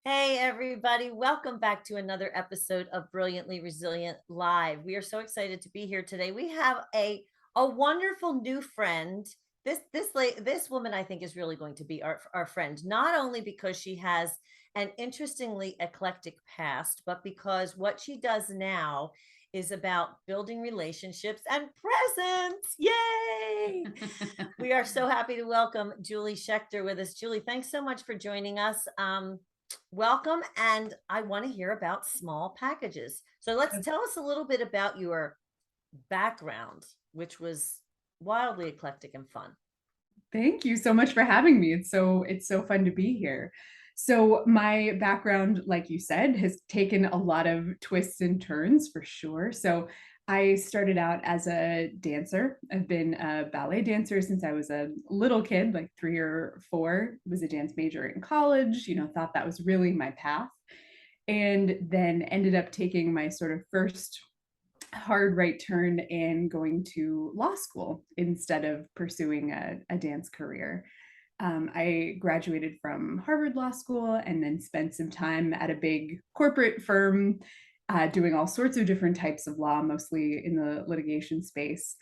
Hey, everybody. Welcome back to another episode of Brilliantly Resilient Live. We are so excited to be here today. We have a wonderful new friend. This woman I think is really going to be our friend, not only because she has an interestingly eclectic past, but because what she does now is about building relationships and presence. Yay! We are so happy to welcome Julie Schechter with us. Julie, thanks so much for joining us. Welcome. And I want to hear about small packages. So let's tell us a little bit about your background, which was wildly eclectic and fun. Thank you so much for having me. It's so fun to be here. So my background, like you said, has taken a lot of twists and turns for sure. So I started out as a dancer. I've been a ballet dancer since I was a little kid, like 3 or 4. Was a dance major in college, thought that was really my path. And then ended up taking my sort of first hard right turn and going to law school instead of pursuing a dance career. I graduated from Harvard Law School and then spent some time at a big corporate firm doing all sorts of different types of law, mostly in the litigation space,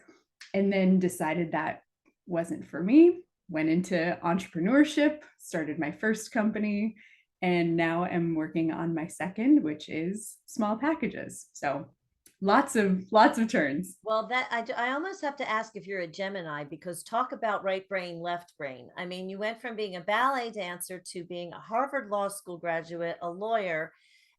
and then decided that wasn't for me. Went into entrepreneurship, started my first company, and now am working on my second, which is small packages. So lots of turns. Well, I almost have to ask if you're a Gemini, because talk about right brain, left brain. I mean, you went from being a ballet dancer to being a Harvard Law School graduate, a lawyer,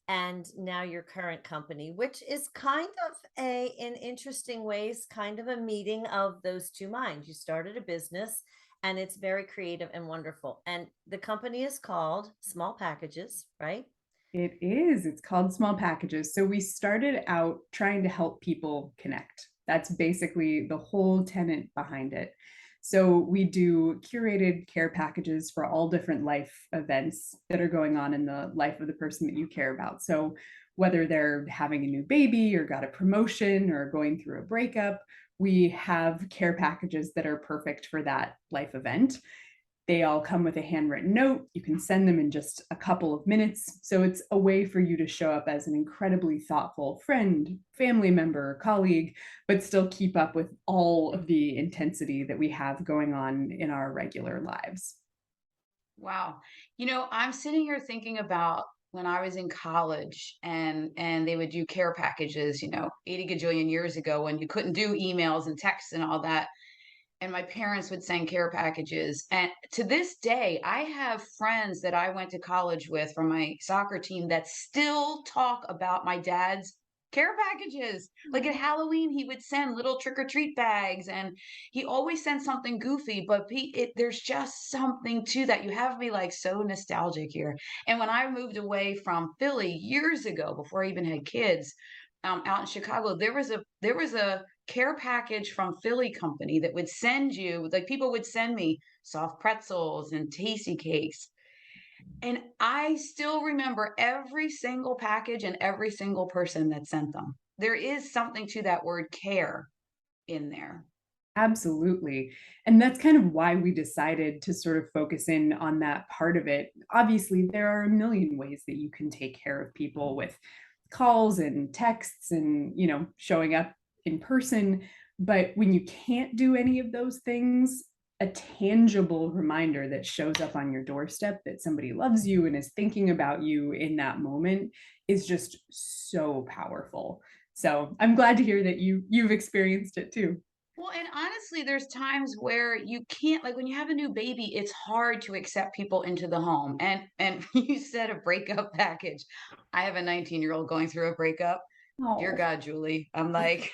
and now your current company, which is kind of in interesting ways, kind of a meeting of those two minds. You started a business and it's very creative and wonderful. And the company is called Small Packages, right? It is. It's called Small Packages. So we started out trying to help people connect. That's basically the whole tenet behind it. So we do curated care packages for all different life events that are going on in the life of the person that you care about. So whether they're having a new baby or got a promotion or going through a breakup, we have care packages that are perfect for that life event. They all come with a handwritten note. You can send them in just a couple of minutes. So it's a way for you to show up as an incredibly thoughtful friend, family member, colleague, but still keep up with all of the intensity that we have going on in our regular lives. Wow. I'm sitting here thinking about when I was in college and they would do care packages, 80 gajillion years ago when you couldn't do emails and texts and all that. And my parents would send care packages. And to this day, I have friends that I went to college with from my soccer team that still talk about my dad's care packages. Like at Halloween, he would send little trick or treat bags and he always sent something goofy, but there's just something to that. You have me like so nostalgic here. And when I moved away from Philly years ago, before I even had kids, out in Chicago, there was a care package from Philly company that would send you like people would send me soft pretzels and tasty cakes. And I still remember every single package and every single person that sent them. There is something to that word care in there. Absolutely. And that's kind of why we decided to sort of focus in on that part of it. Obviously, there are a million ways that you can take care of people with calls and texts and, showing up in person. But when you can't do any of those things, a tangible reminder that shows up on your doorstep that somebody loves you and is thinking about you in that moment is just so powerful. So I'm glad to hear that you've experienced it too. Well, and honestly, there's times where you can't like when you have a new baby, it's hard to accept people into the home. And you said a breakup package. I have a 19-year-old going through a breakup. Dear Oh, God, Julie, I'm like,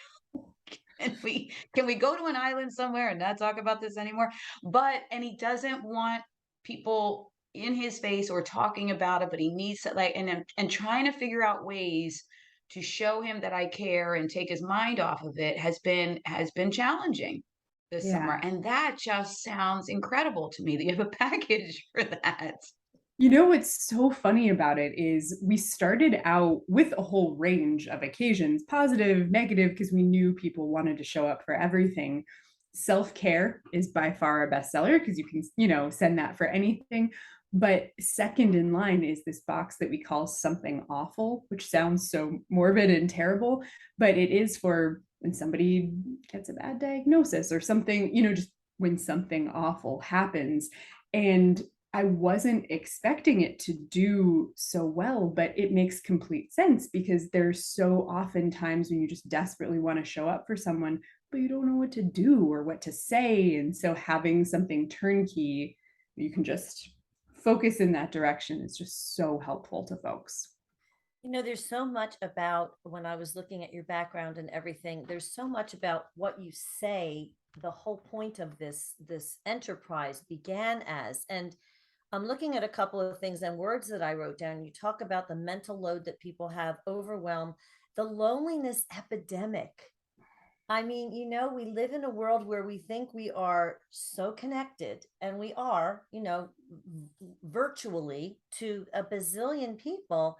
can we go to an island somewhere and not talk about this anymore? But and he doesn't want people in his face or talking about it, but he needs to like and trying to figure out ways to show him that I care and take his mind off of it has been challenging this summer. yeah. And that just sounds incredible to me that you have a package for that. What's so funny about it is we started out with a whole range of occasions, positive, negative, because we knew people wanted to show up for everything. Self care is by far a bestseller because you can, send that for anything. But second in line is this box that we call something awful, which sounds so morbid and terrible, but it is for when somebody gets a bad diagnosis or something, just when something awful happens. And I wasn't expecting it to do so well, but it makes complete sense because there's so often times when you just desperately want to show up for someone, but you don't know what to do or what to say. And so having something turnkey, you can just focus in that direction is just so helpful to folks. There's so much about when I was looking at your background and everything, there's so much about what you say. The whole point of this enterprise began as, and I'm looking at a couple of things and words that I wrote down. You talk about the mental load that people have, overwhelm, the loneliness epidemic. I mean, we live in a world where we think we are so connected, and we are, virtually to a bazillion people,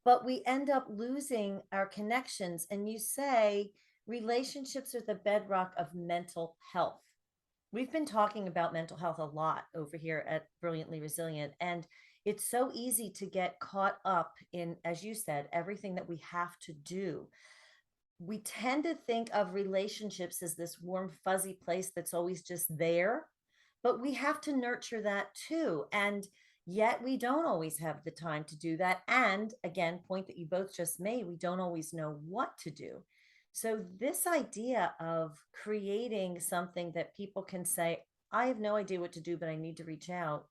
but we end up losing our connections. And you say relationships are the bedrock of mental health. We've been talking about mental health a lot over here at Brilliantly Resilient. And it's so easy to get caught up in, as you said, everything that we have to do. We tend to think of relationships as this warm, fuzzy place that's always just there, but we have to nurture that too. And yet we don't always have the time to do that. And again, point that you both just made, we don't always know what to do. So, this idea of creating something that people can say, I have no idea what to do, but I need to reach out.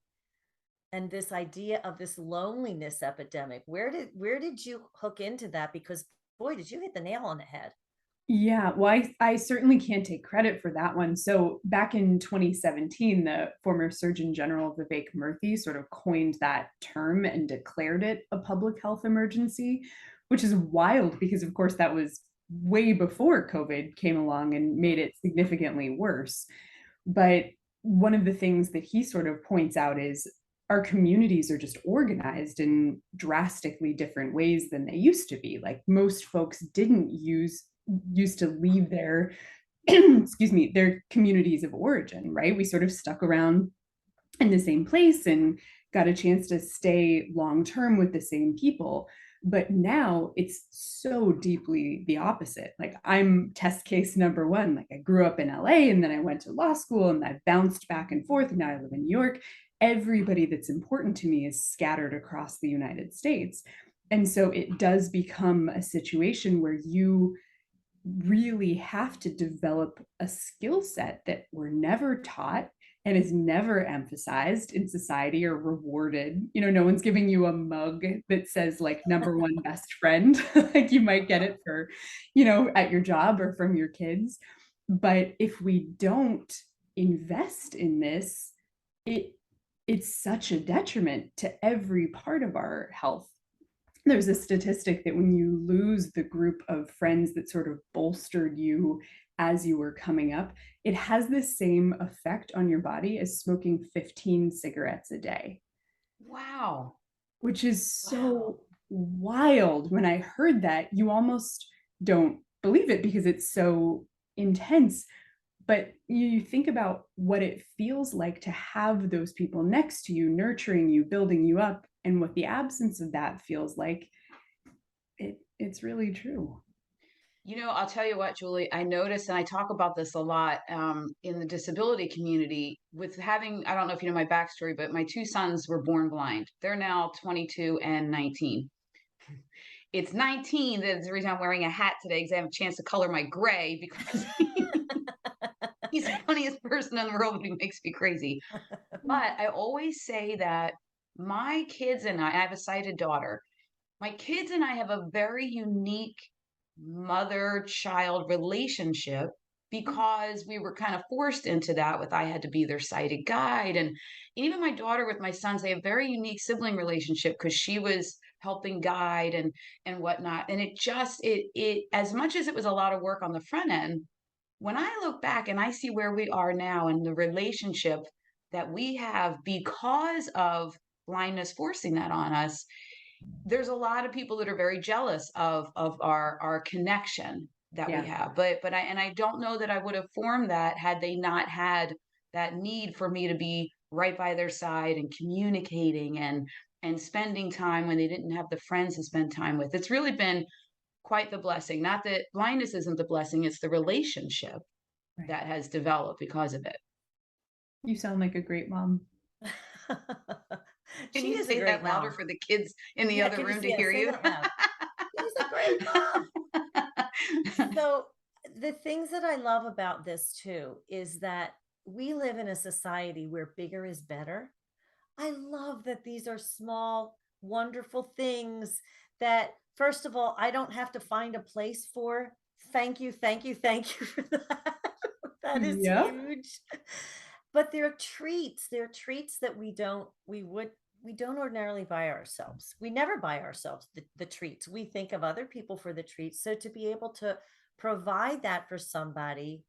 And this idea of this loneliness epidemic, where did you hook into that? Because boy, did you hit the nail on the head. Yeah, well, I certainly can't take credit for that one. So back in 2017, the former Surgeon General Vivek Murthy sort of coined that term and declared it a public health emergency, which is wild because, of course, that was way before COVID came along and made it significantly worse. But one of the things that he sort of points out is our communities are just organized in drastically different ways than they used to be. Like most folks didn't used to leave their excuse me, their communities of origin, right? We sort of stuck around in the same place and got a chance to stay long term with the same people. But now it's so deeply the opposite. Like I'm test case number one. Like I grew up in LA and then I went to law school and I bounced back and forth. And now I live in New York. Everybody that's important to me is scattered across the United States. And so it does become a situation where you really have to develop a skill set that we're never taught and is never emphasized in society or rewarded. No one's giving you a mug that says like number one best friend, like you might get it for, at your job or from your kids. But if we don't invest in this, it it's such a detriment to every part of our health. There's a statistic that when you lose the group of friends that sort of bolstered you as you were coming up, it has the same effect on your body as smoking 15 cigarettes a day, Wow. which is Wow. so wild. When I heard that, you almost don't believe it because it's so intense. But you think about what it feels like to have those people next to you, nurturing you, building you up, and what the absence of that feels like. It's really true. I'll tell you what, Julie, I noticed, and I talk about this a lot in the disability community with having, I don't know if you know my backstory, but my two sons were born blind. They're now 22 and 19. It's 19 that's the reason I'm wearing a hat today because I have a chance to color my gray because he's the funniest person in the world, but he makes me crazy. But I always say that my kids and I have a sighted daughter. My kids and I have a very unique mother-child relationship because we were kind of forced into that with I had to be their sighted guide. And even my daughter with my sons, they have very unique sibling relationship because she was helping guide and whatnot. And it as much as it was a lot of work on the front end, when I look back and I see where we are now and the relationship that we have because of blindness forcing that on us, there's a lot of people that are very jealous of our connection that we Yeah. have. But I don't know that I would have formed that had they not had that need for me to be right by their side and communicating and spending time when they didn't have the friends to spend time with. It's really been quite the blessing. Not that blindness isn't the blessing, it's the relationship Right. that has developed because of it. You sound like a great mom. Can She you is a say great that louder mom. for the kids in the Yeah, other can you room say to yeah, hear say you? that loud. She's a great mom. So the things that I love about this too is that we live in a society where bigger is better. I love that these are small, wonderful things that, first of all, I don't have to find a place for. Thank you, thank you, thank you for that. That is Yep. huge. But they're treats. They're treats that we don't ordinarily buy ourselves. We never buy ourselves the treats. We think of other people for the treats. So to be able to provide that for somebody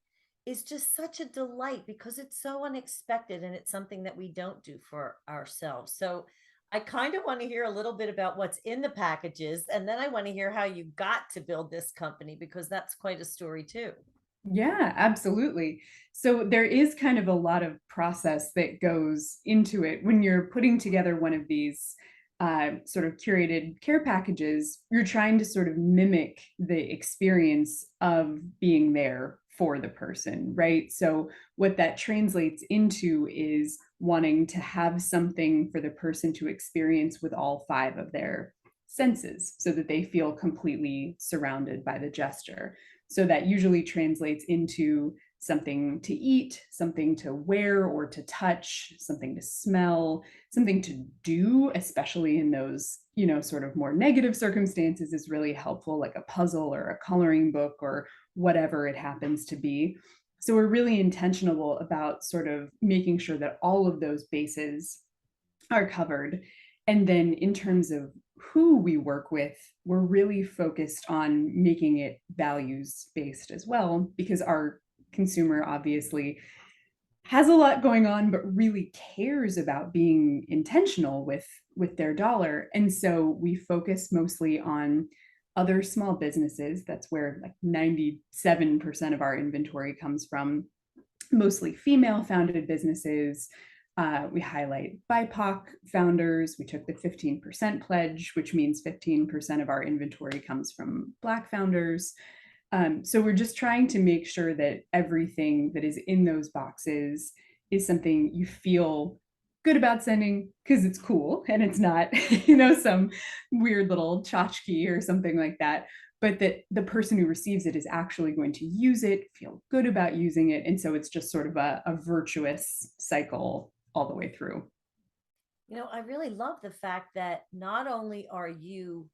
is just such a delight because it's so unexpected and it's something that we don't do for ourselves. So I kind of want to hear a little bit about what's in the packages and then I want to hear how you got to build this company because that's quite a story too. Yeah, absolutely. So there is kind of a lot of process that goes into it when you're putting together one of these sort of curated care packages. You're trying to sort of mimic the experience of being there for the person, right? So what that translates into is wanting to have something for the person to experience with all five of their senses so that they feel completely surrounded by the gesture. So that usually translates into something to eat, something to wear or to touch, something to smell, something to do, especially in those, sort of more negative circumstances is really helpful, like a puzzle or a coloring book or whatever it happens to be. So we're really intentional about sort of making sure that all of those bases are covered. And then in terms of who we work with, we're really focused on making it values based as well, because our consumer obviously has a lot going on, but really cares about being intentional with their dollar. And so we focus mostly on other small businesses. That's where like 97% of our inventory comes from, mostly female founded businesses. We highlight BIPOC founders. We took the 15% pledge, which means 15% of our inventory comes from Black founders. So we're just trying to make sure that everything that is in those boxes is something you feel good about sending because it's cool and it's not, some weird little tchotchke or something like that, but that the person who receives it is actually going to use it, feel good about using it. And so it's just sort of a virtuous cycle all the way through. I really love the fact that not only are you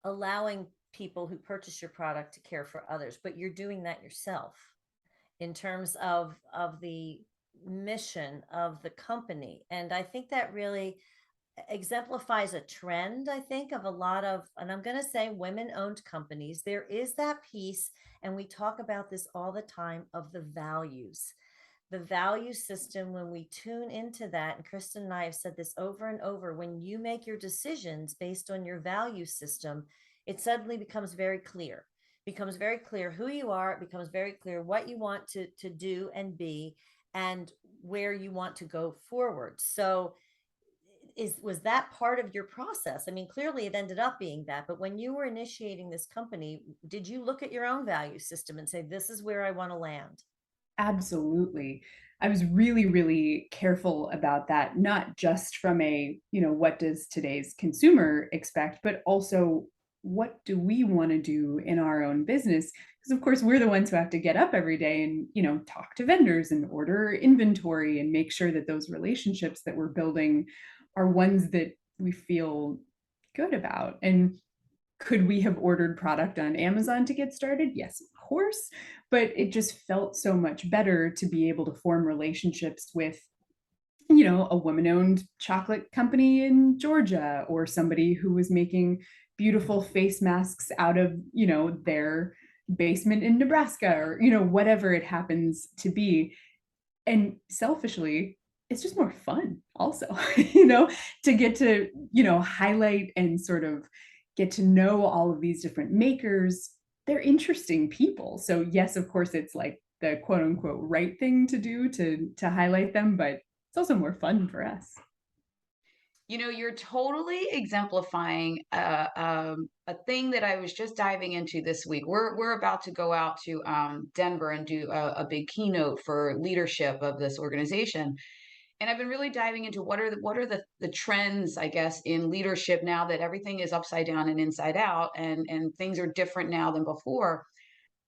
allowing people who purchase your product to care for others, but you're doing that yourself in terms of the mission of the company. And I think that really exemplifies a trend, I think, of a lot of, and I'm going to say women owned companies. There is that piece, and we talk about this all the time of the value system. When we tune into that, and Kristen and I have said this over and over, when you make your decisions based on your value system, it suddenly becomes very clear. Becomes very clear who you are. It becomes very clear what you want to do and be, and where you want to go forward. So, was that part of your process? I mean, clearly it ended up being that, but when you were initiating this company, did you look at your own value system and say, this is where I want to land? Absolutely. I was really, really careful about that, not just from a, what does today's consumer expect, but also what do we want to do in our own business? Because of course we're the ones who have to get up every day and, talk to vendors and order inventory and make sure that those relationships that we're building are ones that we feel good about. And could we have ordered product on Amazon to get started? Yes, of course. But it just felt so much better to be able to form relationships with, a woman owned chocolate company in Georgia or somebody who was making beautiful face masks out of, their basement in Nebraska or, whatever it happens to be. And selfishly, it's just more fun also, to get to, highlight and sort of get to know all of these different makers. They're interesting people. So yes, of course, it's like the quote unquote right thing to do to highlight them, but It's also more fun for us. You know, you're totally exemplifying a thing that I was just diving into this week. We're about to go out to Denver and do a big keynote for leadership of this organization, and I've been really diving into what are the trends, I guess, in leadership now that everything is upside down and inside out, and things are different now than before.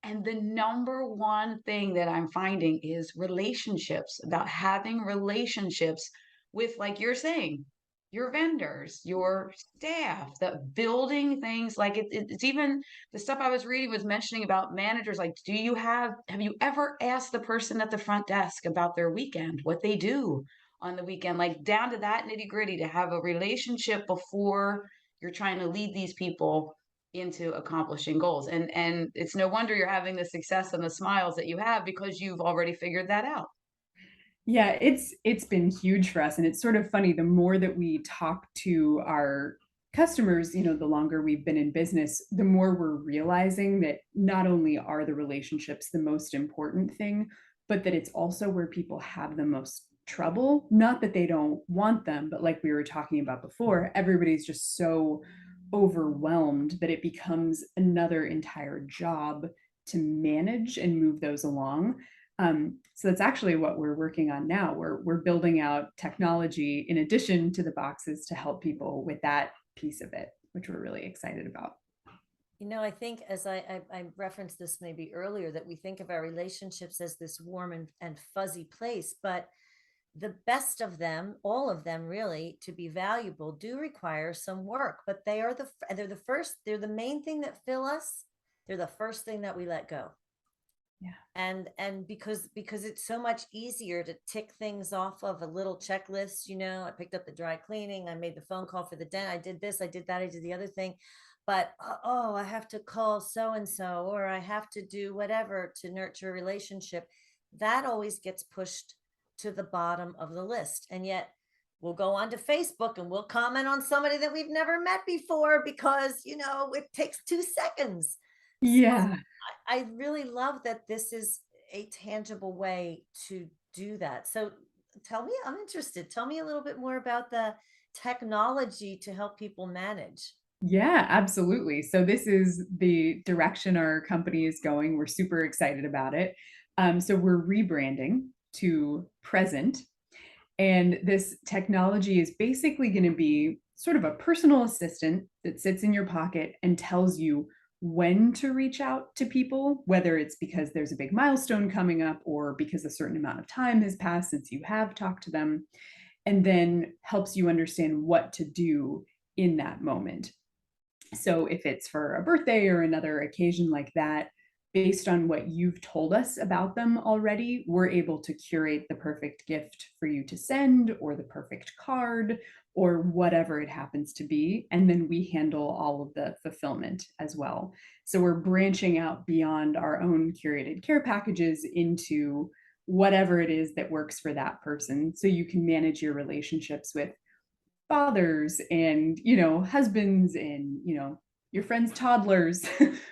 And the number one thing that I'm finding is relationships, about having relationships with, like you're saying, your vendors, your staff, the building things like it's even the stuff I was reading was mentioning about managers. Like, have you ever asked the person at the front desk about their weekend, what they do on the weekend, like down to that nitty gritty, to have a relationship before you're trying to lead these people into accomplishing goals. And it's no wonder you're having the success and the smiles that you have because you've already figured that out. Yeah, it's been huge for us, and it's sort of funny, the more that we talk to our customers, the longer we've been in business, the more we're realizing that not only are the relationships the most important thing, but that it's also where people have the most trouble. Not that they don't want them, but like we were talking about before, everybody's just so overwhelmed that it becomes another entire job to manage and move those along. So that's actually what we're working on now. We're building out technology in addition to the boxes to help people with that piece of it, which we're really excited about. I think as I referenced this maybe earlier, that we think of our relationships as this warm and fuzzy place, but the best of them, all of them really, to be valuable, do require some work. But they're the first, they're the main thing that fill us. They're the first thing that we let go. Yeah. And because it's so much easier to tick things off of a little checklist. I picked up the dry cleaning, I made the phone call for the dent, I did this, I did that, I did the other thing. But oh, I have to call so and so, or I have to do whatever to nurture a relationship. That always gets pushed to the bottom of the list. And yet we'll go onto Facebook and we'll comment on somebody that we've never met before because it takes 2 seconds. So Yeah. I really love that this is a tangible way to do that. So tell me, I'm interested. Tell me a little bit more about the technology to help people manage. Yeah, absolutely. So this is the direction our company is going. We're super excited about it. So we're rebranding to Present. And this technology is basically going to be sort of a personal assistant that sits in your pocket and tells you when to reach out to people, whether it's because there's a big milestone coming up or because a certain amount of time has passed since you have talked to them, and then helps you understand what to do in that moment. So if it's for a birthday or another occasion like that, based on what you've told us about them already, we're able to curate the perfect gift for you to send, or the perfect card, or whatever it happens to be. And then we handle all of the fulfillment as well. So we're branching out beyond our own curated care packages into whatever it is that works for that person. So you can manage your relationships with fathers and husbands and your friends toddlers,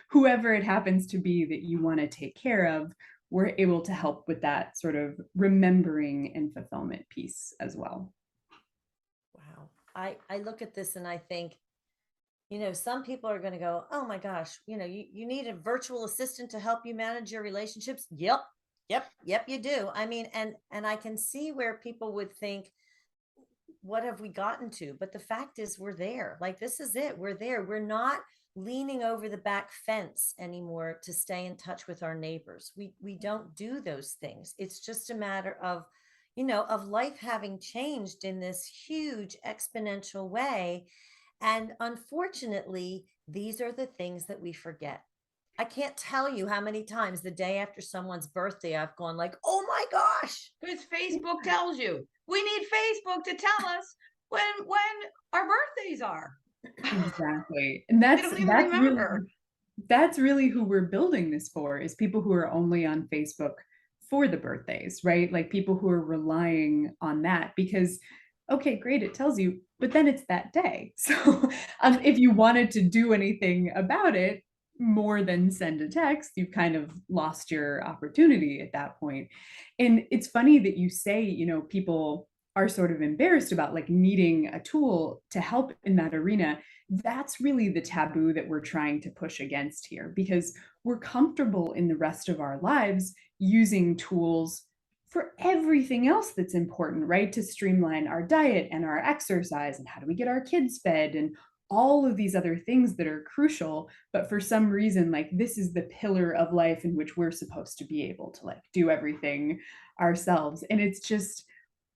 whoever it happens to be that you want to take care of. We're able to help with that sort of remembering and fulfillment piece as well. Wow. I look at this and I think, some people are going to go, oh my gosh, you need a virtual assistant to help you manage your relationships. Yep. Yep. Yep, you do. I mean, and I can see where people would think, what have we gotten to? But the fact is, we're there. Like, this is it. We're there. We're not leaning over the back fence anymore to stay in touch with our neighbors. We don't do those things. It's just a matter of, of life having changed in this huge exponential way. And unfortunately, these are the things that we forget. I can't tell you how many times the day after someone's birthday I've gone like, "Oh my gosh." Because Facebook tells you. We need Facebook to tell us when our birthdays are. Exactly. And We don't even remember. that's really who we're building this for, is people who are only on Facebook for the birthdays, right? Like people who are relying on that because, okay, great, it tells you, but then it's that day. So if you wanted to do anything about it more than send a text, you've kind of lost your opportunity at that point. And it's funny that you say, people are sort of embarrassed about, like needing a tool to help in that arena, that's really the taboo that we're trying to push against here, because we're comfortable in the rest of our lives using tools for everything else that's important, right? To streamline our diet and our exercise, and how do we get our kids fed, and all of these other things that are crucial. But for some reason, like this is the pillar of life in which we're supposed to be able to like do everything ourselves. And it's just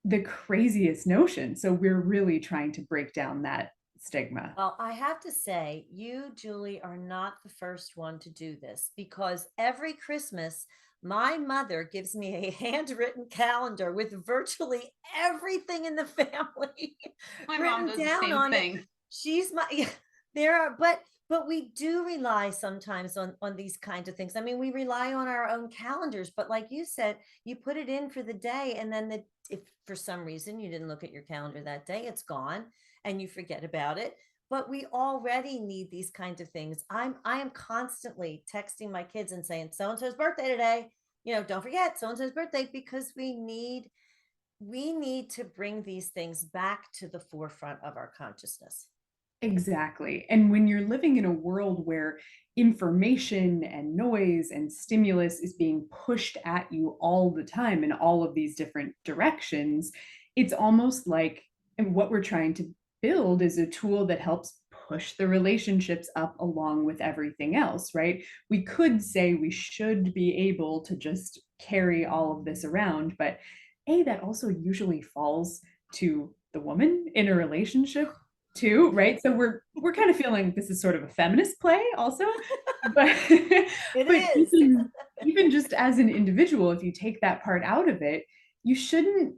the craziest notion. So we're really trying to break down that stigma. Well, I have to say, you, Julie, are not the first one to do this, because every Christmas, my mother gives me a handwritten calendar with virtually everything in the family My mom written does the down same on it. thing. She's my, yeah, there are, but we do rely sometimes on these kinds of things. I mean, we rely on our own calendars, but like you said, you put it in for the day, and then if for some reason you didn't look at your calendar that day, it's gone and you forget about it. But we already need these kinds of things. I am constantly texting my kids and saying so and so's birthday today, don't forget so and so's birthday, because we need to bring these things back to the forefront of our consciousness. Exactly. And when you're living in a world where information and noise and stimulus is being pushed at you all the time in all of these different directions, it's almost like, and what we're trying to build is a tool that helps push the relationships up along with everything else, right? We could say we should be able to just carry all of this around, but that also usually falls to the woman in a relationship too, right? So we're kind of feeling this is sort of a feminist play also, but It but is. even just as an individual, if you take that part out of it, you shouldn't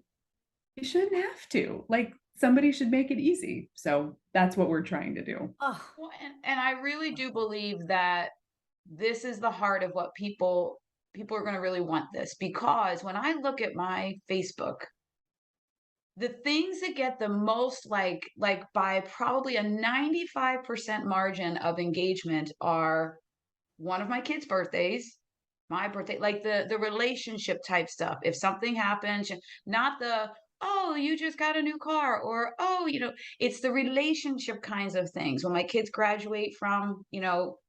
have to. Like somebody should make it easy. So that's what we're trying to do. Oh, Well, and I really do believe that this is the heart of what people are going to really want this, because when I look at my Facebook, the things that get the most like by probably a 95% margin of engagement are one of my kids' birthdays, my birthday, like the relationship type stuff. If something happens, not the, oh, you just got a new car, or oh, it's the relationship kinds of things. When my kids graduate from,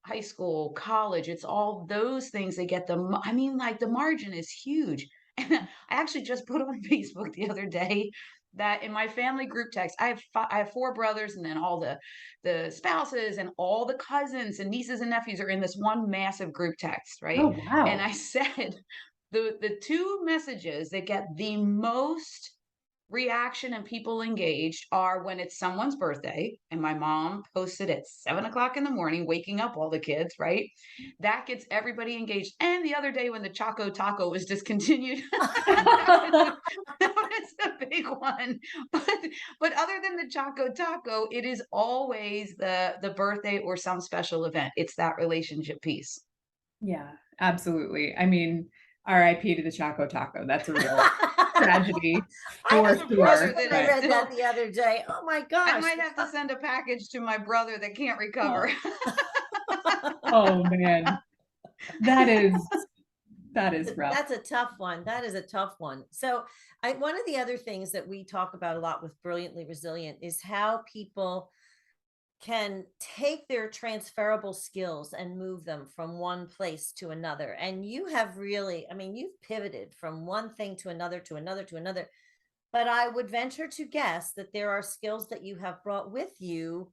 high school, college, it's all those things that get them. I mean, like the margin is huge. And I actually just put on Facebook the other day that in my family group text, I have four brothers, and then all the spouses and all the cousins and nieces and nephews are in this one massive group text, right? Oh, And wow. I said the two messages that get the most reaction and people engaged are when it's someone's birthday, and my mom posted at 7 o'clock in the morning, waking up all the kids, right? That gets everybody engaged. And the other day when the Choco Taco was discontinued, that was a, that was a big one. But other than the Choco Taco, it is always the birthday or some special event. It's that relationship piece. Yeah, absolutely. I mean, RIP to the Choco Taco. That's a real tragedy I I for have was a just brother sure. that I is But read that still. the other day. Oh my I gosh. might have to send a package to my brother that can't recover. oh, oh man, that is that is rough. That's a tough one. That is a tough one. So, one of the other things that we talk about a lot with Brilliantly Resilient is how people can take their transferable skills and move them from one place to another. And you have really, I mean, you've pivoted from one thing to another, to another, to another. But I would venture to guess that there are skills that you have brought with you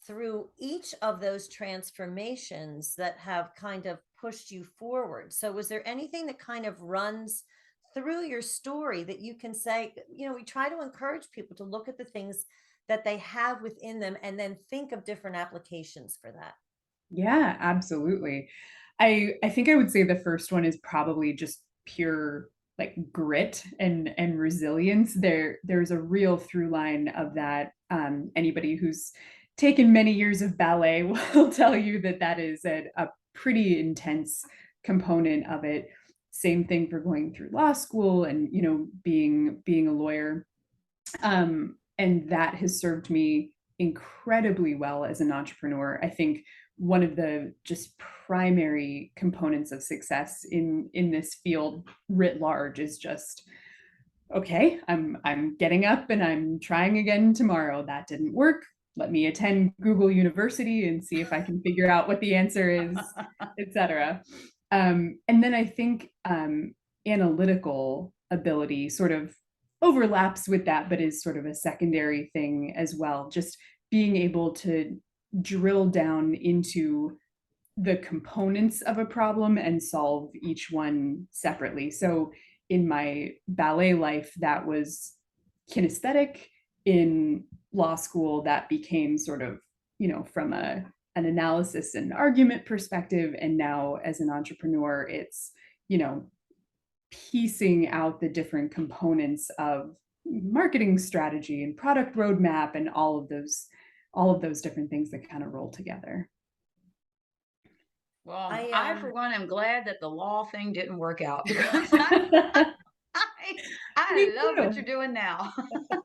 through each of those transformations that have kind of pushed you forward. So, was there anything that kind of runs through your story that you can say, we try to encourage people to look at the things that they have within them and then think of different applications for that? Yeah, absolutely. I think I would say the first one is probably just pure like grit and resilience. There's a real through line of that. Anybody who's taken many years of ballet will tell you that that is a pretty intense component of it. Same thing for going through law school and being a lawyer. And that has served me incredibly well as an entrepreneur. I think one of the just primary components of success in this field writ large is just okay, I'm getting up and I'm trying again tomorrow. That didn't work. Let me attend Google University and see if I can figure out what the answer is, etc. And then I think analytical ability sort of overlaps with that, but is sort of a secondary thing as well. Just being able to drill down into the components of a problem and solve each one separately. So in my ballet life, that was kinesthetic. In law school, that became sort of, from an analysis and argument perspective. And now as an entrepreneur, it's, you know, piecing out the different components of marketing strategy and product roadmap and all of those different things that kind of roll together. Well, I I for one am glad that the law thing didn't work out because I, Me I love what too. you're doing now.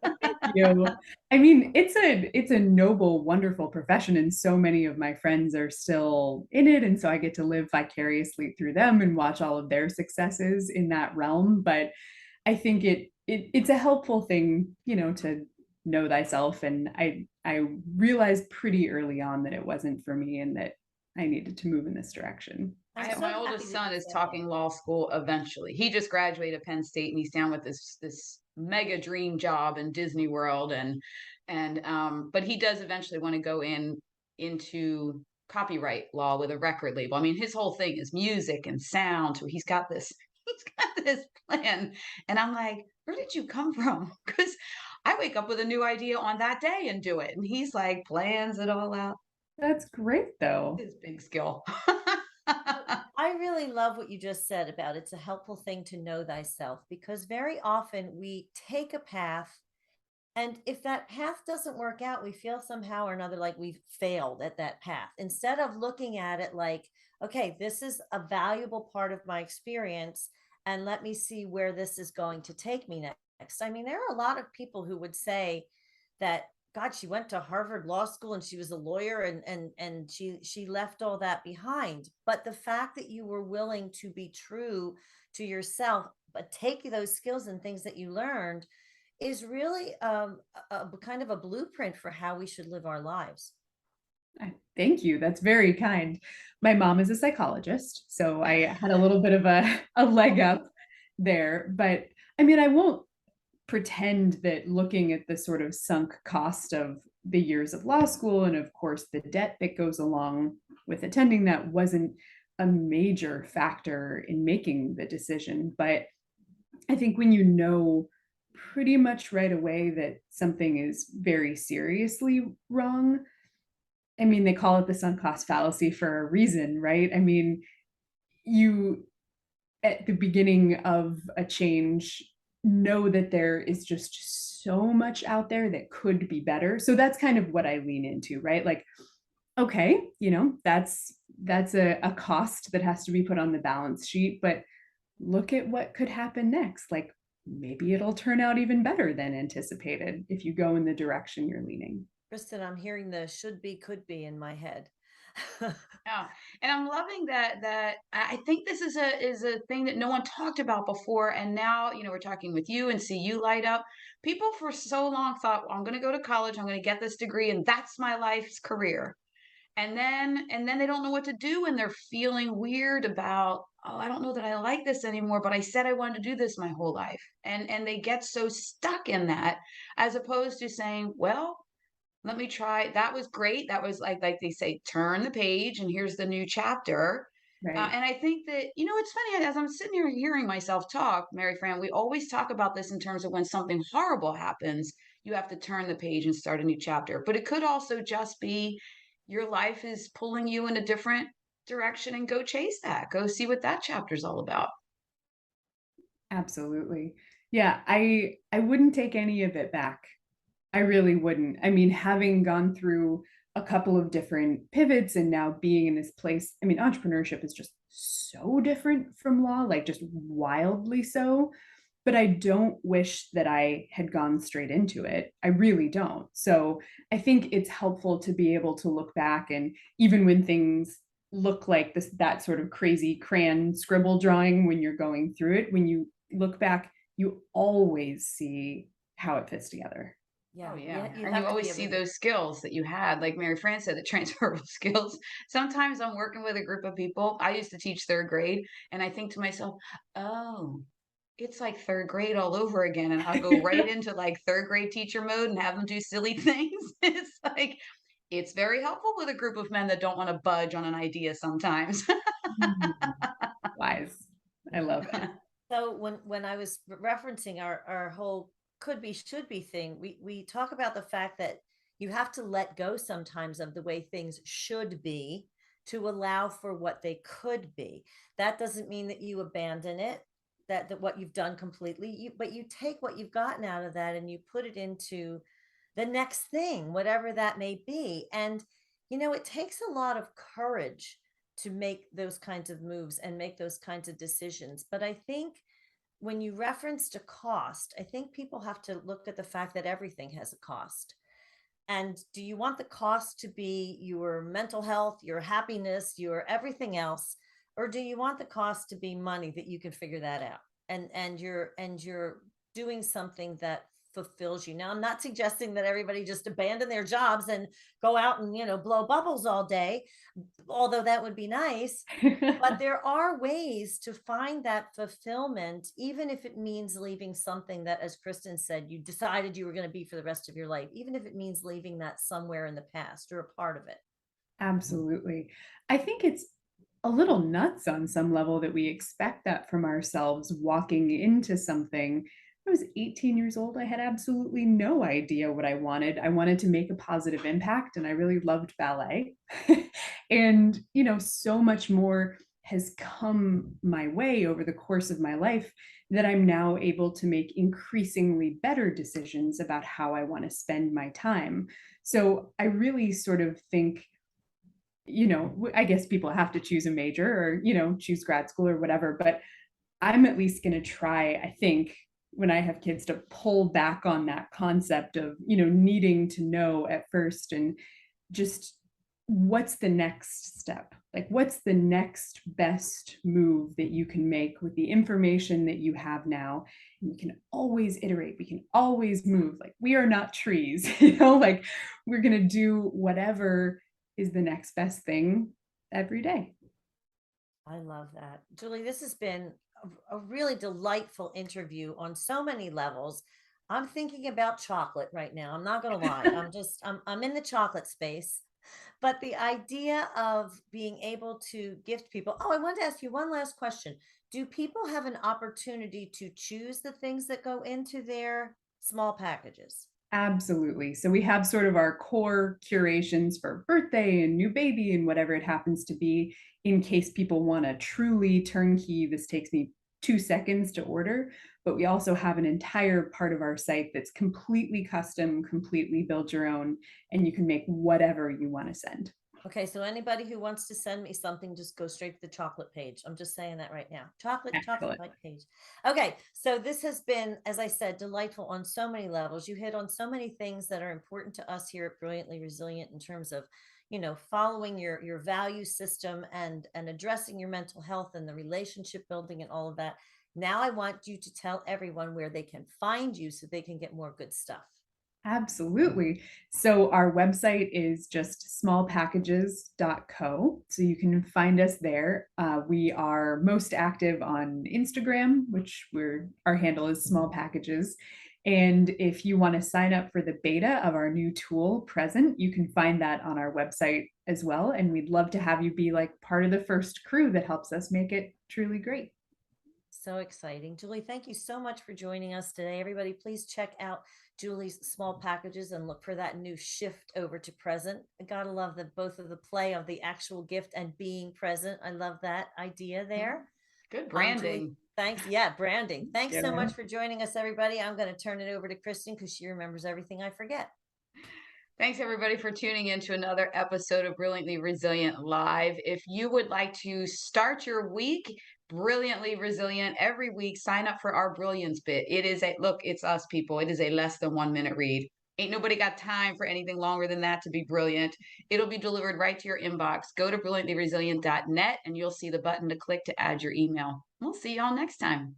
Thank you. I mean, it's a noble, wonderful profession, and so many of my friends are still in it, and so I get to live vicariously through them and watch all of their successes in that realm. But I think it's a helpful thing, to know thyself. And I realized pretty early on that it wasn't for me and that I needed to move in this direction. I'm My so happy oldest that son you is said that. talking law school eventually. He just graduated Penn State and he's down with this mega dream job in Disney World and but he does eventually want to go into copyright law with a record label. I mean, his whole thing is music and sound. So he's got this he's got this plan. And I'm like, where did you come from? Because I wake up with a new idea on that day and do it. And he's like plans it all out. That's great though. His big skill. Well, I really love what you just said about it's a helpful thing to know thyself because very often we take a path. And if that path doesn't work out, we feel somehow or another like we've failed at that path. Instead of looking at it like, okay, this is a valuable part of my experience, and let me see where this is going to take me next. I mean, there are a lot of people who would say that, God, she went to Harvard Law School and she was a lawyer and she left all that behind. But the fact that you were willing to be true to yourself, but take those skills and things that you learned is really a kind of a blueprint for how we should live our lives. Thank you. That's very kind. My mom is a psychologist, so I had a little bit of a leg up there. But I mean, I won't pretend that looking at the sort of sunk cost of the years of law school and, of course, the debt that goes along with attending that wasn't a major factor in making the decision. But I think when you know pretty much right away that something is very seriously wrong, I mean, they call it the sunk cost fallacy for a reason, right? I mean, you at the beginning of a change know that there is just so much out there that could be better. So that's kind of what I lean into, right? Like, okay, that's a cost that has to be put on the balance sheet, but look at what could happen next. Like maybe it'll turn out even better than anticipated if you go in the direction you're leaning. Kristen, I'm hearing the should be, could be in my head. Yeah, and I'm loving that I think this is a thing that no one talked about before, and now we're talking with you and see you light up. People for so long thought, well, I'm going to go to college, I'm going to get this degree, and that's my life's career. And then they don't know what to do when they're feeling weird about, oh, I don't know that I like this anymore, but I said I wanted to do this my whole life, and they get so stuck in that, as opposed to saying, well, let me try. That was great. That was like they say, turn the page and here's the new chapter. Right. And I think that, it's funny as I'm sitting here hearing myself talk, Mary Fran, we always talk about this in terms of when something horrible happens, you have to turn the page and start a new chapter. But it could also just be your life is pulling you in a different direction and go chase that. Go see what that chapter's all about. Absolutely. Yeah, I wouldn't take any of it back. I really wouldn't. I mean, having gone through a couple of different pivots and now being in this place, I mean, entrepreneurship is just so different from law, like just wildly so. But I don't wish that I had gone straight into it. I really don't. So I think it's helpful to be able to look back, and even when things look like that sort of crazy crayon scribble drawing when you're going through it, when you look back, you always see how it fits together. Oh, Yeah, yeah, yeah, you and you have to always be able see to. those skills that you had, like Mary Fran said, the transferable skills. Sometimes I'm working with a group of people. I used to teach 3rd grade, and I think to myself, "Oh, it's like 3rd grade all over again," and I'll go right into, like, 3rd grade teacher mode and have them do silly things. It's like it's very helpful with a group of men that don't wanna budge on an idea sometimes. Mm, wise. I love it. So when I was referencing our whole could be should be thing, we talk about the fact that you have to let go sometimes of the way things should be to allow for what they could be. That doesn't mean that you abandon it, that what you've done completely, but you take what you've gotten out of that and you put it into the next thing, whatever that may be. And it takes a lot of courage to make those kinds of moves and make those kinds of decisions. But I think when you referenced a cost, I think people have to look at the fact that everything has a cost. And do you want the cost to be your mental health, your happiness, your everything else, or do you want the cost to be money that you can figure that out? And you're doing something that fulfills you. Now, I'm not suggesting that everybody just abandon their jobs and go out and, blow bubbles all day, although that would be nice. But there are ways to find that fulfillment, even if it means leaving something that, as Kristen said, you decided you were going to be for the rest of your life, even if it means leaving that somewhere in the past or a part of it. Absolutely. I think it's a little nuts on some level that we expect that from ourselves walking into something. I was 18 years old. I had absolutely no idea what I wanted. I wanted to make a positive impact, and I really loved ballet. And, so much more has come my way over the course of my life that I'm now able to make increasingly better decisions about how I want to spend my time. So I really sort of think I guess people have to choose a major or, choose grad school or whatever, but I'm at least going to try, I think, when I have kids to pull back on that concept of, needing to know at first and just what's the next step? Like, what's the next best move that you can make with the information that you have now? And we can always iterate, we can always move. Like, we are not trees, like, we're going to do whatever is the next best thing every day. I love that. Julie, this has been a really delightful interview on so many levels. I'm thinking about chocolate right now. I'm not going to lie. I'm in the chocolate space. But the idea of being able to gift people. Oh, I wanted to ask you one last question. Do people have an opportunity to choose the things that go into their small packages? Absolutely. So we have sort of our core curations for birthday and new baby and whatever it happens to be, in case people want a truly turnkey. This takes me 2 seconds to order, but we also have an entire part of our site that's completely custom, completely build your own, and you can make whatever you want to send. Okay, so anybody who wants to send me something, just go straight to the chocolate page. I'm just saying that right now. Chocolate Excellent. like page. Okay, so this has been, as I said, delightful on so many levels. You hit on so many things that are important to us here at Brilliantly Resilient in terms of, following your value system and addressing your mental health and the relationship building and all of that. Now I want you to tell everyone where they can find you so they can get more good stuff. Absolutely. So our website is just smallpackages.co. So you can find us there. We are most active on Instagram, which our handle is small packages. And if you want to sign up for the beta of our new tool present, you can find that on our website as well. And we'd love to have you be like part of the first crew that helps us make it truly great. So exciting. Julie, thank you so much for joining us today. Everybody, please check out Julie's small packages and look for that new shift over to present. I gotta love the both of the play of the actual gift and being present. I love that idea Mhm. there. Good Julie, branding. thanks. Yeah, branding. Thanks so Yeah. much for joining us, everybody. I'm going to turn it over to Kristen because she remembers everything I forget. Thanks, everybody, for tuning in to another episode of Brilliantly Resilient Live. If you would like to start your week brilliantly resilient every week, sign up for our Brilliance Bit. It is look, it's us people. It is a less than 1 minute read. Ain't nobody got time for anything longer than that to be brilliant. It'll be delivered right to your inbox. Go to brilliantlyresilient.net and you'll see the button to click to add your email. We'll see y'all next time.